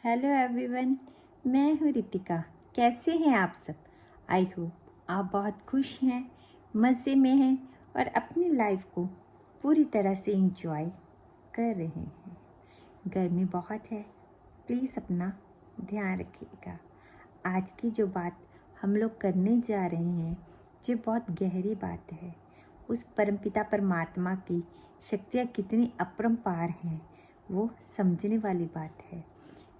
Hello everyone, मैं हूँ रितिका। कैसे हैं आप सब? आई होप आप बहुत खुश हैं, मज़े में हैं और अपनी लाइफ को पूरी तरह से एंजॉय कर रहे हैं। गर्मी बहुत है, प्लीज़ अपना ध्यान रखिएगा। आज की जो बात हम लोग करने जा रहे हैं, ये बहुत गहरी बात है। उस परमपिता परमात्मा की शक्तियाँ कितनी अपरंपार हैं, वो समझने वाली बात है।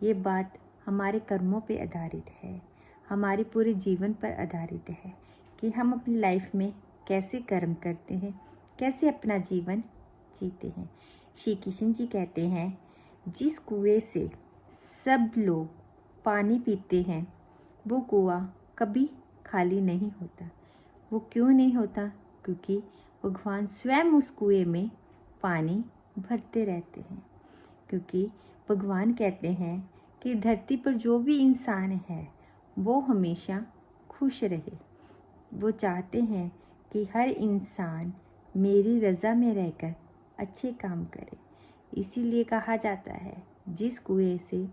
ये बात हमारे कर्मों पे आधारित है, हमारे पूरे जीवन पर आधारित है कि हम अपनी लाइफ में कैसे कर्म करते हैं, कैसे अपना जीवन जीते हैं। श्री कृष्ण जी कहते हैं, जिस कुएं से सब लोग पानी पीते हैं वो कुआं कभी खाली नहीं होता। वो क्यों नहीं होता? क्योंकि भगवान स्वयं उस कुएं में पानी भरते रहते हैं। क्योंकि भगवान कहते हैं कि धरती पर जो भी इंसान है वो हमेशा खुश रहे। वो चाहते हैं कि हर इंसान मेरी रज़ा में रहकर अच्छे काम करे। इसीलिए कहा जाता है, जिस कुएं से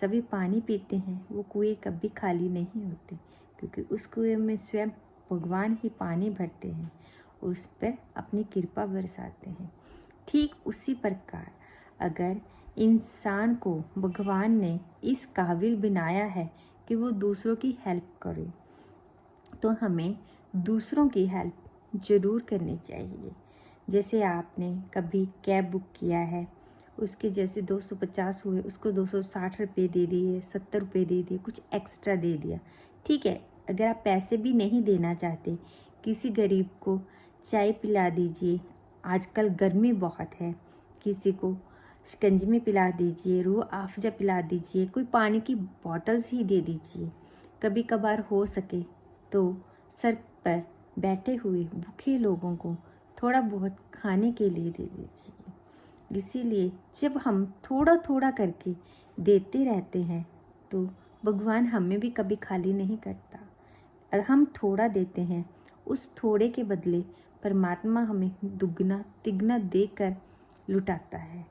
सभी पानी पीते हैं वो कुएं कभी खाली नहीं होते, क्योंकि उस कुएं में स्वयं भगवान ही पानी भरते हैं, उस पर अपनी कृपा बरसाते हैं। ठीक उसी प्रकार अगर इंसान को भगवान ने इस काबिल बनाया है कि वो दूसरों की हेल्प करे, तो हमें दूसरों की हेल्प ज़रूर करनी चाहिए। जैसे आपने कभी कैब बुक किया है, उसके जैसे 250 हुए, उसको 260 रुपये दे दिए, 70 रुपये दे दिए, कुछ एक्स्ट्रा दे दिया, ठीक है। अगर आप पैसे भी नहीं देना चाहते, किसी गरीब को चाय पिला दीजिए। आजकल गर्मी बहुत है, किसी को शिकंजी पिला दीजिए, रूह अफ़ज़ा पिला दीजिए, कोई पानी की बॉटल्स ही दे दीजिए। कभी कभार हो सके तो सड़क पर बैठे हुए भूखे लोगों को थोड़ा बहुत खाने के लिए दे दीजिए। इसीलिए जब हम थोड़ा थोड़ा करके देते रहते हैं तो भगवान हमें भी कभी खाली नहीं करता। अगर हम थोड़ा देते हैं, उस थोड़े के बदले परमात्मा हमें दुगना तिगना देकर लुटाता है।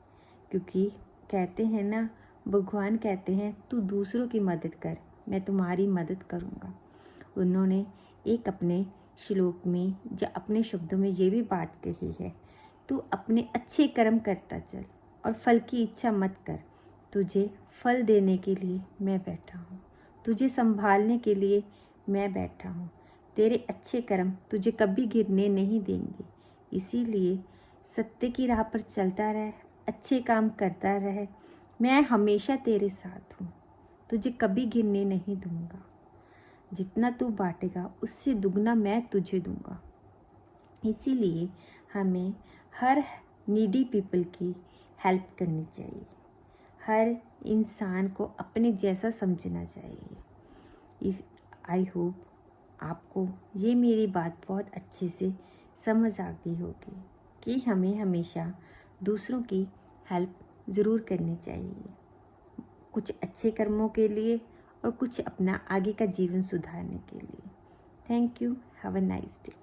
क्योंकि कहते हैं ना, भगवान कहते हैं, तू दूसरों की मदद कर, मैं तुम्हारी मदद करूँगा। उन्होंने एक अपने श्लोक में या अपने शब्दों में ये भी बात कही है, तू अपने अच्छे कर्म करता चल और फल की इच्छा मत कर। तुझे फल देने के लिए मैं बैठा हूँ, तुझे संभालने के लिए मैं बैठा हूँ। तेरे अच्छे कर्म तुझे कभी गिरने नहीं देंगे। इसीलिए सत्य की राह पर चलता रह, अच्छे काम करता रह। मैं हमेशा तेरे साथ हूँ, तुझे कभी गिरने नहीं दूंगा। जितना तू बांटेगा उससे दुगना मैं तुझे दूंगा। इसीलिए हमें हर नीडी पीपल की हेल्प करनी चाहिए, हर इंसान को अपने जैसा समझना चाहिए। आई होप आपको ये मेरी बात बहुत अच्छे से समझ आ गई होगी कि हमें हमेशा दूसरों की हेल्प ज़रूर करनी चाहिए, कुछ अच्छे कर्मों के लिए और कुछ अपना आगे का जीवन सुधारने के लिए। Thank you. Have a nice day.